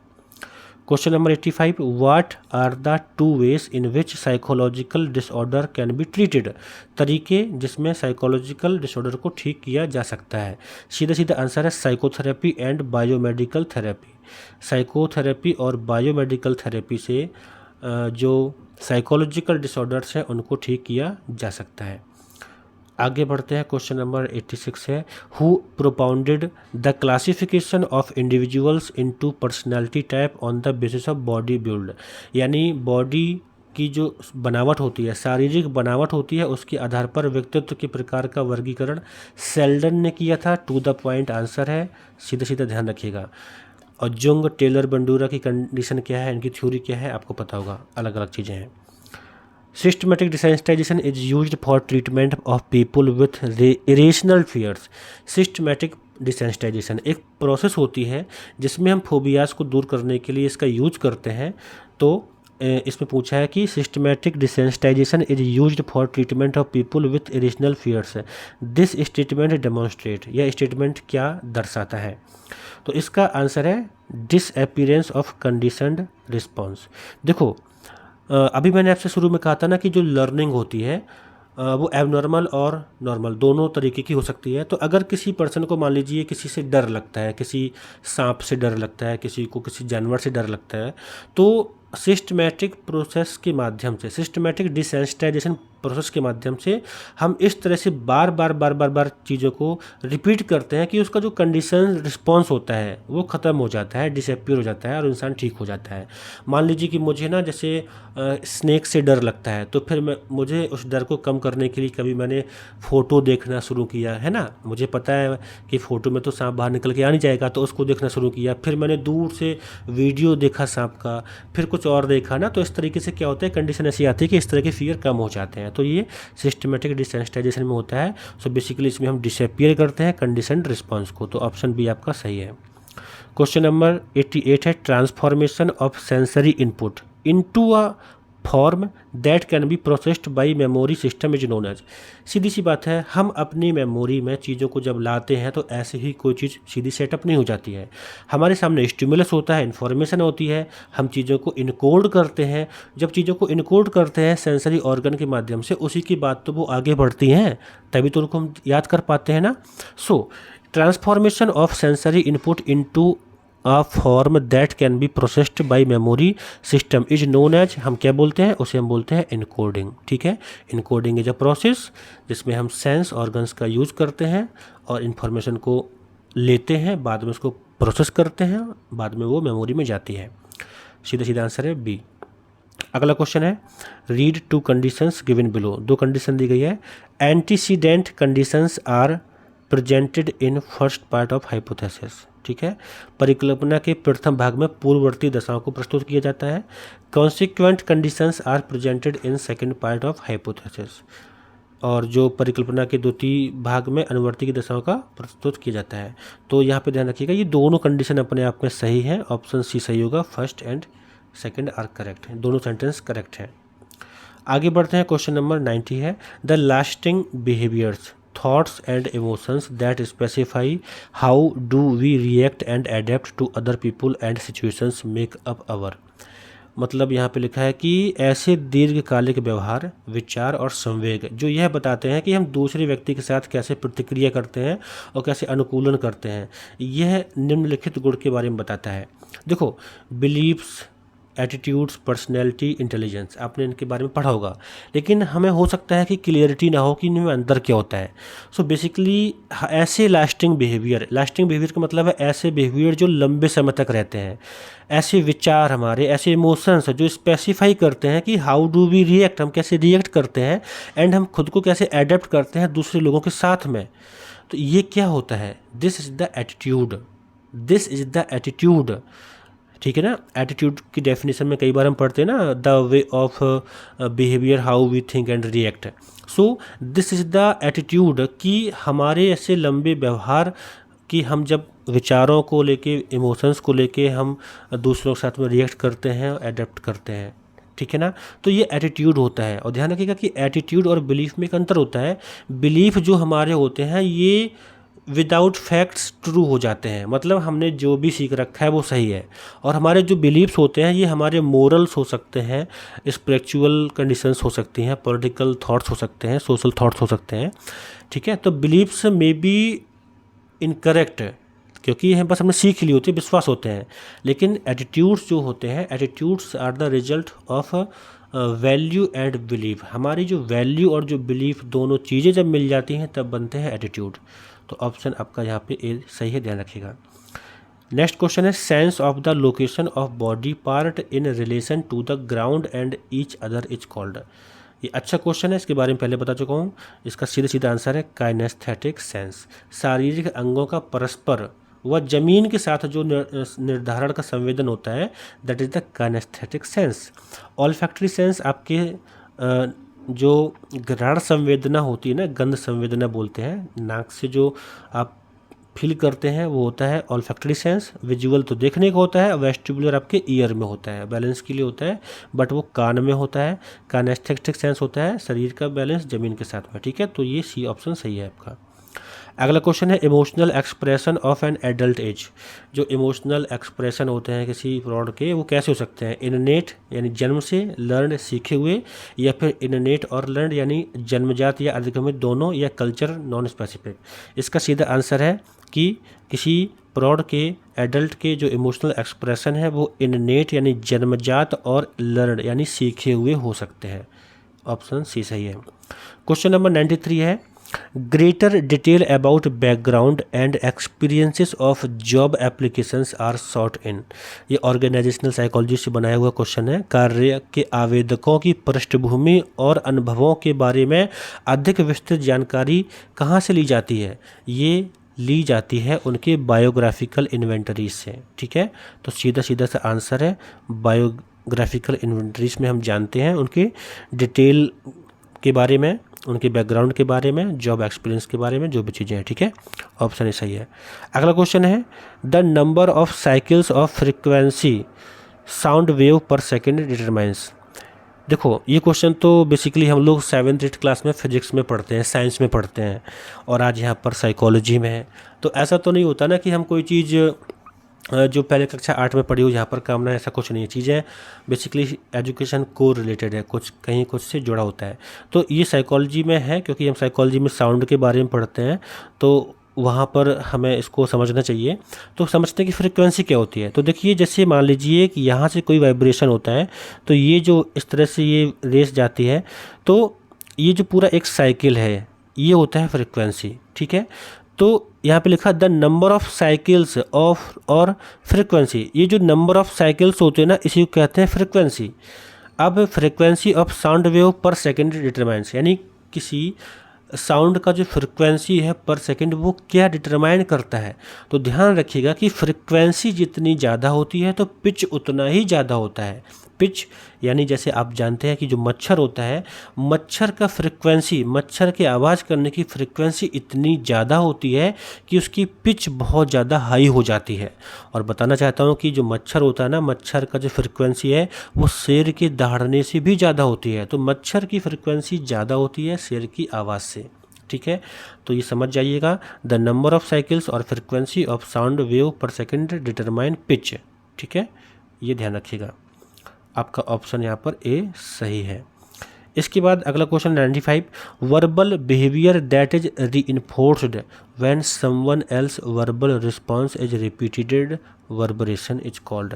Question number 85, what are the 2 ways in which psychological disorder can be treated. तरीके जिसमें साइकोलॉजिकल डिसऑर्डर को ठीक किया जा सकता है। सीधा सीधा आंसर है psychotherapy and biomedical therapy. Psychotherapy और बायोमेडिकल थेरेपी से जो साइकोलॉजिकल डिसऑर्डर्स हैं उनको ठीक किया जा सकता है। आगे बढ़ते हैं, क्वेश्चन नंबर 86 है, who propounded the classification of individuals into personality type on the basis of body build. यानी बॉडी की जो बनावट होती है, शारीरिक बनावट होती है, उसके आधार पर व्यक्तित्व के प्रकार का वर्गीकरण सेल्डन ने किया था। टू द पॉइंट आंसर है, सीधा सीधा ध्यान रखिएगा। और जुंग, टेलर, बंडूरा की कंडीशन क्या है, इनकी थ्योरी क्या है, आपको पता होगा, अलग अलग चीज़ें हैं। Systematic desensitisation is used for treatment of people with irrational fears. Systematic desensitisation एक प्रोसेस होती है जिसमें हम फोबियाज को दूर करने के लिए इसका यूज करते हैं। तो इसमें पूछा है कि systematic desensitisation is used for treatment of people with irrational fears. This statement demonstrate, यह स्टेटमेंट क्या दर्शाता है। तो इसका आंसर है डिसअपीयरेंस ऑफ कंडीशनड रिस्पॉन्स। देखो, अभी मैंने आपसे शुरू में कहा था ना कि जो लर्निंग होती है वो एबनॉर्मल और नॉर्मल दोनों तरीके की हो सकती है। तो अगर किसी पर्सन को मान लीजिए किसी से डर लगता है, किसी सांप से डर लगता है, किसी को किसी जानवर से डर लगता है, तो सिस्टमेटिक प्रोसेस के माध्यम से, सिस्टमेटिक डिसेंसिटाइजेशन प्रोसेस के माध्यम से हम इस तरह से बार बार चीज़ों को रिपीट करते हैं कि उसका जो कंडीशन रिस्पॉन्स होता है वो ख़त्म हो जाता है, डिसअपीयर हो जाता है और इंसान ठीक हो जाता है। मान लीजिए कि मुझे ना जैसे स्नेक से डर लगता है, तो फिर मुझे उस डर को कम करने के लिए कभी मैंने फ़ोटो देखना शुरू किया, है ना। मुझे पता है कि फ़ोटो में तो सांप बाहर निकल के आ नहीं जाएगा, तो उसको देखना शुरू किया। फिर मैंने दूर से वीडियो देखा सांप का, फिर कुछ और देखा ना। तो इस तरीके से क्या होता है, कंडीशन ऐसी आती है कि इस तरह के फियर कम हो जाते हैं। तो ये सिस्टमेटिक डिसेंसिटाइजेशन में होता है। सो बेसिकली इसमें हम डिसअपीयर करते हैं कंडीशनड रिस्पॉन्स को। तो ऑप्शन बी आपका सही है। क्वेश्चन नंबर 88 है, transformation of sensory input into a form that can be processed by memory system is known as. सीधी सी बात है, हम अपनी मेमोरी में चीज़ों को जब लाते हैं तो ऐसे ही कोई चीज़ सीधी सेटअप नहीं हो जाती है। हमारे सामने स्टिमुलस होता है, इन्फॉर्मेशन होती है, हम चीज़ों को इनकोड करते हैं। जब चीज़ों को इनकोड करते हैं सेंसरी ऑर्गन के माध्यम से, उसी की बात तो वो आगे बढ़ती हैं, तभी तो उनको हम याद कर पाते हैं ना। So transformation of sensory input into a form that can be processed by memory system is known as, हम क्या बोलते हैं, उसे हम बोलते हैं इनकोडिंग। ठीक है, इनकोडिंग इज अ प्रोसेस जिसमें हम सेंस ऑर्गन्स का यूज करते हैं और इन्फॉर्मेशन को लेते हैं, बाद में उसको प्रोसेस करते हैं, बाद में वो मेमोरी में जाती है। सीधा सीधा आंसर है बी। अगला क्वेश्चन है read two conditions given below. दो कंडीशन दी गई है। Antecedent conditions are presented in first part of hypothesis. ठीक है, परिकल्पना के प्रथम भाग में पूर्ववर्ती दशाओं को प्रस्तुत किया जाता है। Consequent conditions are presented in second part of hypothesis, और जो परिकल्पना के द्वितीय भाग में अनुवर्ती की दशाओं का प्रस्तुत किया जाता है। तो यहाँ पे ध्यान रखिएगा, ये दोनों कंडीशन अपने आप में सही है। ऑप्शन सी सही होगा, first and second are correct है, दोनों सेंटेंस करेक्ट हैं। आगे बढ़ते हैं, क्वेश्चन नंबर 90 है the lasting behaviours thoughts and emotions that specify how do we react and adapt to other people and situations make up our. मतलब यहाँ पे लिखा है कि ऐसे दीर्घकालिक व्यवहार, विचार और संवेग जो यह बताते हैं कि हम दूसरे व्यक्ति के साथ कैसे प्रतिक्रिया करते हैं और कैसे अनुकूलन करते हैं, यह निम्नलिखित गुण के बारे में बताता है। देखो, बिलीव्स, एटीट्यूड्स, पर्सनैलिटी, इंटेलिजेंस, आपने इनके बारे में पढ़ा होगा, लेकिन हमें हो सकता है कि क्लियरिटी ना हो कि इनमें अंदर क्या होता है। सो बेसिकली ऐसे लास्टिंग बिहेवियर का मतलब है ऐसे बिहेवियर जो लंबे समय तक रहते हैं, ऐसे विचार हमारे, ऐसे इमोशंस जो स्पेसिफाई करते हैं कि हाउ डू वी रिएक्ट, हम कैसे रिएक्ट करते हैं, एंड हम खुद को कैसे एडेप्ट करते हैं दूसरे लोगों के साथ में। तो ये क्या होता है, this is the attitude, this is the attitude. ठीक है ना, एटीट्यूड की डेफिनेशन में कई बार हम पढ़ते हैं ना, the way of behaviour how we think and react. So this is the attitude कि हमारे ऐसे लंबे व्यवहार कि हम जब विचारों को लेके, इमोशंस को लेके हम दूसरों के साथ में रिएक्ट करते हैं, अडेप्ट करते हैं। ठीक है ना, तो ये एटीट्यूड होता है। और ध्यान रखिएगा कि एटीट्यूड और बिलीफ में एक अंतर होता है। बिलीफ जो हमारे होते हैं ये विदाउट फैक्ट्स ट्रू हो जाते हैं, मतलब हमने जो भी सीख रखा है वो सही है। और हमारे जो बिलीव्स होते हैं ये हमारे मोरल्स हो सकते हैं, स्पिरिचुअल कंडीशंस हो सकती हैं, पॉलिटिकल थॉट्स हो सकते हैं, सोशल थॉट्स हो सकते हैं। ठीक है, तो बिलीव्स मे बी इनकरेक्ट क्योंकि ये बस हमने सीख ली होती है, विश्वास होते हैं। लेकिन एटीट्यूड्स जो होते हैं, attitudes are the result of value and belief. हमारी जो वैल्यू और जो बिलीफ दोनों चीज़ें जब मिल जाती हैं तब बनते हैं एटीट्यूड। तो ऑप्शन आपका यहाँ पे ए सही है, ध्यान रखिएगा। Next question is sense of the location of body part in relation to the ground and each other is called. ये अच्छा क्वेश्चन है, इसके बारे में पहले बता चुका हूँ। इसका सीधा सीधा आंसर है काइनेस्थेटिक सेंस। शारीरिक अंगों का परस्पर व जमीन के साथ जो निर्धारण का संवेदन होता है, that is the kinesthetic sense. Olfactory sense आपके जो घ्राण संवेदना होती है ना, गंध संवेदना बोलते हैं, नाक से जो आप फील करते हैं वो होता है ऑल्फैक्टरी सेंस। विजुअल तो देखने का होता है, वेस्टिबुलर आपके ईयर में होता है, बैलेंस के लिए होता है, बट वो कान में होता है। काइनेस्थेटिक सेंस होता है शरीर का बैलेंस जमीन के साथ में। ठीक है, तो ये सी ऑप्शन सही है आपका। अगला क्वेश्चन है emotional expression of an adult age. जो इमोशनल एक्सप्रेशन होते हैं किसी प्रौढ़ के, वो कैसे हो सकते हैं, इननेट यानी जन्म से, लर्न सीखे हुए, या फिर इननेट और लर्न यानी जन्मजात या अधिगमित दोनों, या कल्चर नॉन स्पेसिफिक। इसका सीधा आंसर है कि किसी प्रौढ़ के, एडल्ट के जो इमोशनल एक्सप्रेशन है वो इननेट यानी जन्मजात और लर्न यानी सीखे हुए हो सकते हैं। ऑप्शन सी सही है। क्वेश्चन नंबर 93 है greater detail about background and experiences of job applications are sought in. ये ऑर्गेनाइजेशनल साइकोलॉजी से बनाया हुआ क्वेश्चन है। कार्य के आवेदकों की पृष्ठभूमि और अनुभवों के बारे में अधिक विस्तृत जानकारी कहाँ से ली जाती है? ये ली जाती है उनके बायोग्राफिकल इन्वेंटरीज से। ठीक है, तो सीधा सीधा सा आंसर है बायोग्राफिकल इन्वेंटरीज में हम जानते हैं उनके डिटेल के बारे में, उनके बैकग्राउंड के बारे में, जॉब एक्सपीरियंस के बारे में, जो भी चीज़ें हैं। ठीक है, ऑप्शन सही है। अगला क्वेश्चन है the number of cycles of frequency sound wave पर सेकेंड डिटरमाइंस। देखो, ये क्वेश्चन तो बेसिकली हम लोग 7th 8th क्लास में फिजिक्स में पढ़ते हैं, साइंस में पढ़ते हैं, और आज यहाँ पर साइकोलॉजी में है। तो ऐसा तो नहीं होता ना कि हम कोई चीज़ जो पहले कक्षा 8 में पढ़ी हो यहाँ पर काम ना, ऐसा कुछ नहीं है। चीज़ें बेसिकली एजुकेशन को रिलेटेड है, कुछ कहीं कुछ से जुड़ा होता है। तो ये साइकोलॉजी में है क्योंकि हम साइकोलॉजी में साउंड के बारे में पढ़ते हैं, तो वहाँ पर हमें इसको समझना चाहिए। तो समझते हैं कि फ्रीक्वेंसी क्या होती है। तो देखिए, जैसे मान लीजिए कि यहाँ से कोई वाइब्रेशन होता है, तो ये जो इस तरह से ये रेस जाती है, तो ये जो पूरा एक साइकिल है ये होता है फ्रीक्वेंसी। ठीक है, तो यहाँ पे लिखा the number of cycles of और फ्रीक्वेंसी। ये जो नंबर ऑफ साइकिल्स होते हैं ना, इसी को कहते हैं फ्रीक्वेंसी। अब फ्रीक्वेंसी ऑफ साउंड वेव पर सेकेंड डिटरमाइंस, यानी किसी साउंड का जो फ्रिक्वेंसी है पर सेकंड वो क्या डिटरमाइन करता है। तो ध्यान रखिएगा कि फ्रिक्वेंसी जितनी ज़्यादा होती है तो पिच उतना ही ज़्यादा होता है। पिच यानी जैसे आप जानते हैं कि जो मच्छर होता है, मच्छर का फ्रिक्वेंसी, मच्छर के आवाज़ करने की फ्रिक्वेंसी इतनी ज़्यादा होती है कि उसकी पिच बहुत ज़्यादा हाई हो जाती है। और बताना चाहता हूँ कि जो मच्छर होता है ना, मच्छर का जो फ्रिक्वेंसी है वो शेर के दहाड़ने से भी ज़्यादा होती है। तो मच्छर की फ्रिक्वेंसी ज़्यादा होती है शेर की आवाज़ से। ठीक है, तो ये समझ जाइएगा, द नंबर ऑफ साइकिल्स और फ्रिक्वेंसी ऑफ साउंड वेव पर सेकेंड डिटरमाइन पिच। ठीक है, ये ध्यान रखिएगा। आपका ऑप्शन यहाँ पर ए सही है। इसके बाद अगला question 95, verbal behaviour that is reinforced when someone else verbal response is repeated verberation is called.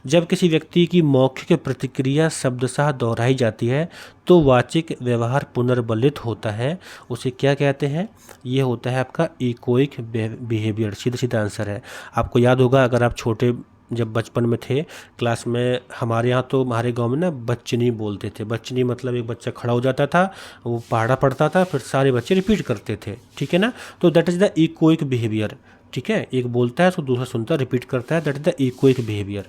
जब किसी व्यक्ति की मौखिक प्रतिक्रिया शब्दशः दोहराई जाती है तो वाचिक व्यवहार पुनर्बलित होता है, उसे क्या कहते हैं। ये होता है आपका इकोइक बिहेवियर। सीधा सीधा आंसर है। आपको याद होगा, अगर आप छोटे जब बचपन में थे क्लास में, हमारे यहाँ तो हमारे गांव में ना बच्चनी बोलते थे। बच्चनी मतलब एक बच्चा खड़ा हो जाता था, वो पहाड़ा पढ़ता था, फिर सारे बच्चे रिपीट करते थे। ठीक है ना, तो that is the echoic behaviour. ठीक है, एक बोलता है तो दूसरा सुनता है, रिपीट करता है, that is the echoic behaviour.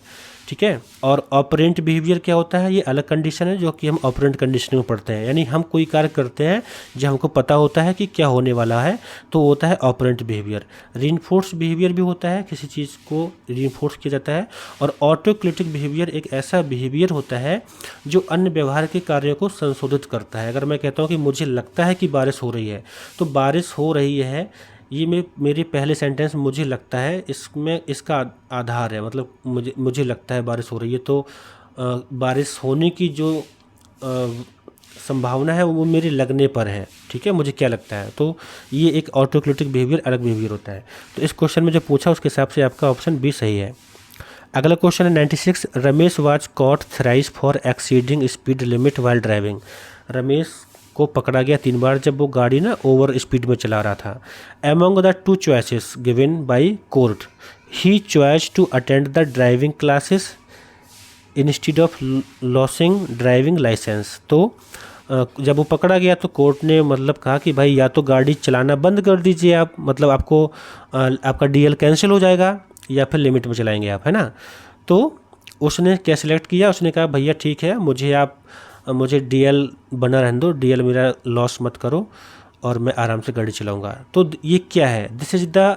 ठीक है, और ऑपरेंट बिहेवियर क्या होता है, ये अलग कंडीशन है जो कि हम ऑपरेंट कंडीशन में पढ़ते हैं। यानी हम कोई कार्य करते हैं जब हमको पता होता है कि क्या होने वाला है, तो होता है ऑपरेंट बिहेवियर। रीइंफोर्स बिहेवियर भी होता है, किसी चीज़ को रीइंफोर्स किया जाता है। और ऑटोक्लिटिक बिहेवियर एक ऐसा बिहेवियर होता है जो अन्य व्यवहार के कार्यों को संशोधित करता है। अगर मैं कहता हूँ कि मुझे लगता है कि बारिश हो रही है, तो बारिश हो रही है, ये मेरे पहले सेंटेंस मुझे लगता है, इसमें इसका आधार है, मतलब मुझे लगता है बारिश हो रही है, तो बारिश होने की जो संभावना है वो मेरे लगने पर है। ठीक है, मुझे क्या लगता है, तो ये एक ऑटोक्लिटिक बिहेवियर अलग बिहेवियर होता है। तो इस क्वेश्चन में जो पूछा उसके हिसाब से आपका ऑप्शन बी सही है। अगला क्वेश्चन है 96, Ramesh was cot thrice for exceeding speed limit while driving. Ramesh को पकड़ा गया 3 बार जब वो गाड़ी ना ओवर स्पीड में चला रहा था। Among the 2 choices given by court, he choice to attend the driving classes instead of losing driving licence. तो जब वो पकड़ा गया तो कोर्ट ने मतलब कहा कि भाई या तो गाड़ी चलाना बंद कर दीजिए आप, मतलब आपको आपका डीएल कैंसिल हो जाएगा, या फिर लिमिट में चलाएंगे आप, है ना। तो उसने क्या सिलेक्ट किया, उसने कहा भैया ठीक है, मुझे डीएल बना रहने दो, डीएल मेरा लॉस मत करो और मैं आराम से गाड़ी चलाऊंगा। तो ये क्या है, this is the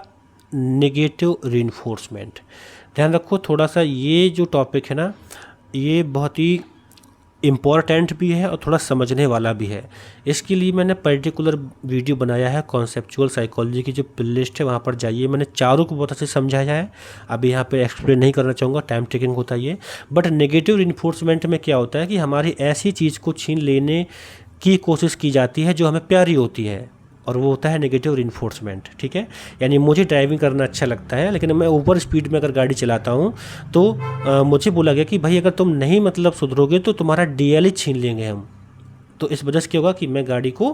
negative reinforcement. ध्यान रखो थोड़ा सा, ये जो टॉपिक है ना, ये बहुत ही इम्पॉर्टेंट भी है और थोड़ा समझने वाला भी है। इसके लिए मैंने पर्टिकुलर वीडियो बनाया है, कॉन्सेप्चुअल साइकोलॉजी की जो प्लेलिस्ट है वहाँ पर जाइए। मैंने चारों को बहुत अच्छे से समझाया है, अभी यहाँ पे एक्सप्लेन नहीं करना चाहूँगा, टाइम टेकिंग होता है ये। बट नेगेटिव रिइंफोर्समेंट में क्या होता है कि हमारी ऐसी चीज़ को छीन लेने की कोशिश की जाती है जो हमें प्यारी होती है, और वो होता है नेगेटिव रिइंफोर्समेंट। ठीक है, यानी मुझे ड्राइविंग करना अच्छा लगता है, लेकिन मैं ओवर स्पीड में अगर गाड़ी चलाता हूँ तो मुझे बोला गया कि भाई अगर तुम नहीं मतलब सुधरोगे तो तुम्हारा डीएल ही छीन लेंगे हम। तो इस वजह से क्या होगा कि मैं गाड़ी को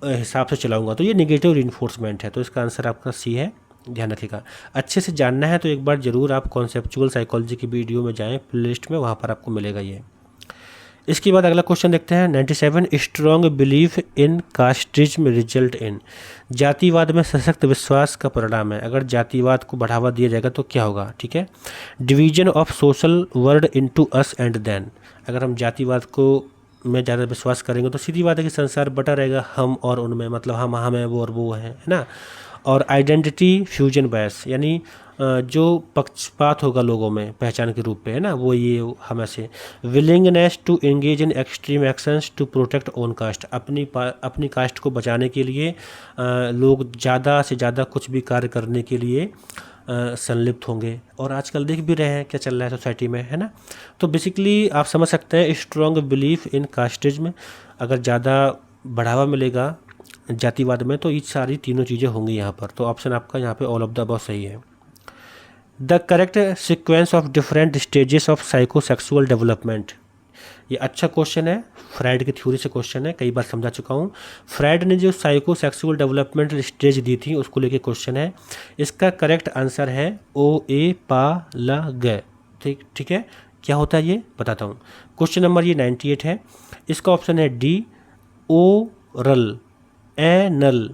हिसाब से चलाऊंगा। तो ये नेगेटिव रिइंफोर्समेंट है, तो इसका आंसर आपका सी है। ध्यान रखिएगा, अच्छे से जानना है तो एक बार ज़रूर आप कॉन्सेप्चुअल साइकोलॉजी की वीडियो में जाएँ, प्लेलिस्ट में, वहाँ पर आपको मिलेगा ये। इसके बाद अगला क्वेश्चन देखते हैं 97, strong belief in casteism result in. जातिवाद में सशक्त विश्वास का परिणाम है। अगर जातिवाद को बढ़ावा दिया जाएगा तो क्या होगा। ठीक है, division of social word into us and then. अगर हम जातिवाद को में ज़्यादा विश्वास करेंगे तो सीधी बात है कि संसार बटा रहेगा हम और उनमें, मतलब हम हैं वो और वो है ना। और आइडेंटिटी फ्यूजन बायस, यानी जो पक्षपात होगा लोगों में पहचान के रूप पे, है ना, वो ये हम ऐसे। Willingness to engage in extreme actions to protect own caste, अपनी कास्ट को बचाने के लिए लोग ज़्यादा से ज़्यादा कुछ भी कार्य करने के लिए संलिप्त होंगे। और आजकल देख भी रहे हैं क्या चल रहा है सोसाइटी में, है ना। तो बेसिकली आप समझ सकते हैं स्ट्रॉन्ग बिलीफ इन कास्टिज्म, अगर ज़्यादा बढ़ावा मिलेगा जातिवाद में तो ये सारी तीनों चीज़ें होंगी यहाँ पर। तो ऑप्शन आपका यहाँ पे ऑल ऑफ द अबव सही है। The correct sequence of different stages of psychosexual development, ये अच्छा क्वेश्चन है, फ्राइड की थ्योरी से क्वेश्चन है, कई बार समझा चुका हूँ। फ्राइड ने जो साइकोसेक्सुअल डेवलपमेंट स्टेज दी थी उसको लेके क्वेश्चन है। इसका करेक्ट आंसर है ओ ए पा ल ग। ठीक है, क्या होता है ये बताता हूँ। क्वेश्चन नंबर ये 98 है, इसका ऑप्शन है D, oral, anal,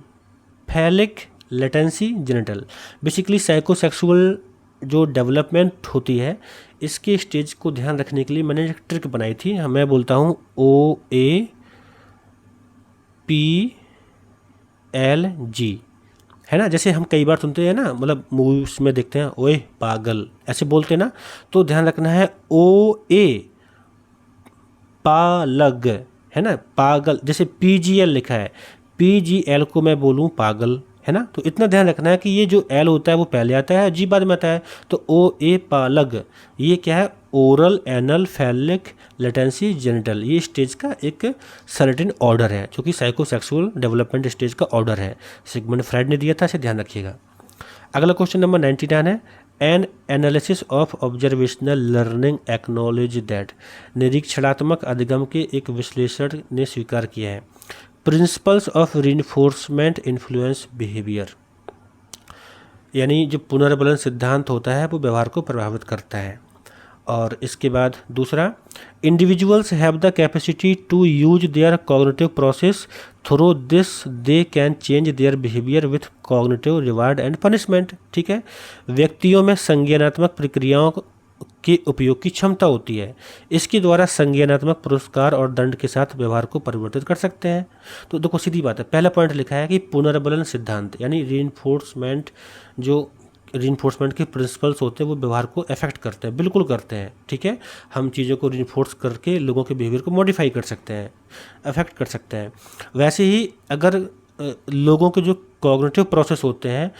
phallic, latency, genital. Basically psychosexual जो डेवलपमेंट होती है इसके स्टेज को ध्यान रखने के लिए मैंने एक ट्रिक बनाई थी। मैं बोलता हूँ ओ ए पी एल जी, है ना। जैसे हम कई बार सुनते हैं ना, मतलब मूवीज में देखते हैं ओए पागल, ऐसे बोलते हैं ना, तो ध्यान रखना है ओ ए पालग, है ना, पागल। जैसे PGL लिखा है, PGL को मैं बोलूँ पागल, है ना। तो इतना ध्यान रखना है कि ये जो एल होता है वो पहले आता है, जी बाद में आता है। तो ओ ए पालग ये क्या है, oral, anal, phallic, latency, genital. ये स्टेज का एक सर्टेन ऑर्डर है जो कि साइकोसेक्सुअल डेवलपमेंट स्टेज का ऑर्डर है। सिगमंड फ्राइड ने दिया था, इसे ध्यान रखिएगा। अगला क्वेश्चन नंबर 99 है, an analysis of observational learning acknowledge that. निरीक्षणात्मक अधिगम के एक विश्लेषण ने स्वीकार किया है principles of reinforcement influence behaviour, यानी जो पुनर्बलन सिद्धांत होता है वो व्यवहार को प्रभावित करता है। और इसके बाद दूसरा, individuals have the capacity to use their cognitive process through this they can change their behaviour with cognitive reward and punishment. ठीक है, व्यक्तियों में संज्ञानात्मक प्रक्रियाओं के उपयोग की क्षमता होती है, इसके द्वारा संज्ञानात्मक पुरस्कार और दंड के साथ व्यवहार को परिवर्तित कर सकते हैं। तो देखो सीधी बात है, पहला पॉइंट लिखा है कि पुनर्बलन सिद्धांत यानी रीइंफोर्समेंट, जो रीइंफोर्समेंट के प्रिंसिपल्स होते हैं वो व्यवहार को अफेक्ट करते हैं, बिल्कुल करते हैं। ठीक है, हम चीज़ों को रीइंफोर्स करके लोगों के बिहेवियर को मॉडिफाई कर सकते हैं, अफेक्ट कर सकते हैं। वैसे ही अगर लोगों के जो कॉग्निटिव प्रोसेस होते हैं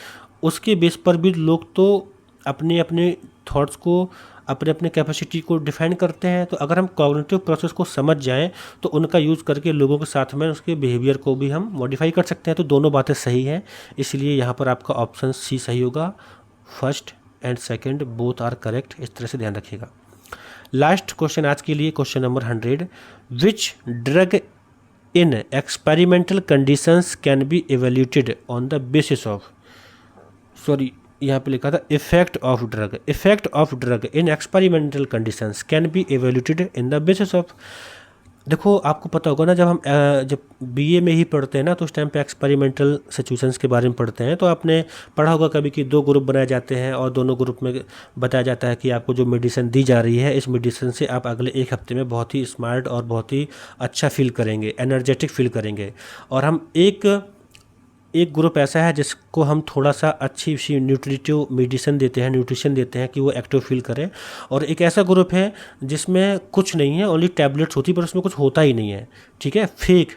उसके बेस पर भी लोग तो अपने अपने थॉट्स को, अपने अपने कैपेसिटी को डिफाइन करते हैं। तो अगर हम कॉग्निटिव प्रोसेस को समझ जाएं तो उनका यूज़ करके लोगों के साथ में उसके बिहेवियर को भी हम मॉडिफाई कर सकते हैं। तो दोनों बातें सही हैं, इसलिए यहाँ पर आपका ऑप्शन सी सही होगा। First and second both are correct, इस तरह से ध्यान रखिएगा। लास्ट क्वेश्चन आज के लिए, question number 100, which drug in experimental conditions can be evaluated on the basis of, sorry यहाँ पे लिखा था effect of drug, effect of drug in experimental conditions can be evaluated in the basis of. देखो आपको पता होगा ना, जब हम जब BA में ही पढ़ते हैं ना तो उस टाइम पे एक्सपेरिमेंटल सिचुएशंस के बारे में पढ़ते हैं। तो आपने पढ़ा होगा कभी कि 2 ग्रुप बनाए जाते हैं और दोनों ग्रुप में बताया जाता है कि आपको जो मेडिसिन दी जा रही है इस मेडिसिन से आप अगले 1 हफ्ते में बहुत ही स्मार्ट और बहुत ही अच्छा फील करेंगे, एनर्जेटिक फील करेंगे। और हम एक ग्रुप ऐसा है जिसको हम थोड़ा सा अच्छी सी न्यूट्रिटिव मेडिसिन देते हैं, न्यूट्रिशन देते हैं कि वो एक्टिव फील करें। और एक ऐसा ग्रुप है जिसमें कुछ नहीं है, ओनली टैबलेट्स होती है पर उसमें कुछ होता ही नहीं है। ठीक है, फेक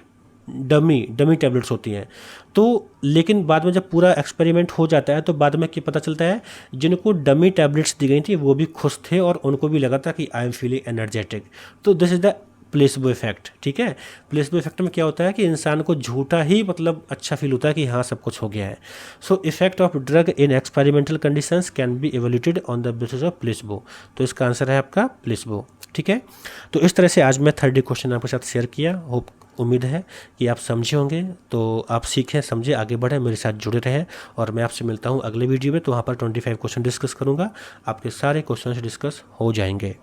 डमी टैबलेट्स होती हैं। तो लेकिन बाद में जब पूरा एक्सपेरिमेंट हो जाता है तो बाद में क्या पता चलता है, जिनको डमी टैबलेट्स दी गई थी वो भी खुश थे और उनको भी लगा था कि आई एम फीलिंग एनर्जेटिक। तो this is the placebo effect. ठीक है, प्लेसबो इफेक्ट में क्या होता है कि इंसान को झूठा ही मतलब अच्छा फील होता है कि हाँ सब कुछ हो गया है। So effect of drug in experimental conditions can be evaluated on the basis of placebo. तो इसका आंसर है आपका प्लेसबो। ठीक है, तो इस तरह से आज मैं 30 क्वेश्चन आपके साथ शेयर किया। होप, उम्मीद है कि आप समझे होंगे। तो आप सीखें, समझे, आगे बढ़ें, मेरे साथ जुड़े रहें। और मैं आपसे मिलता हूँ अगले वीडियो में, तो वहाँ पर 25 क्वेश्चन डिस्कस करूँगा, आपके सारे क्वेश्चन डिस्कस हो जाएंगे।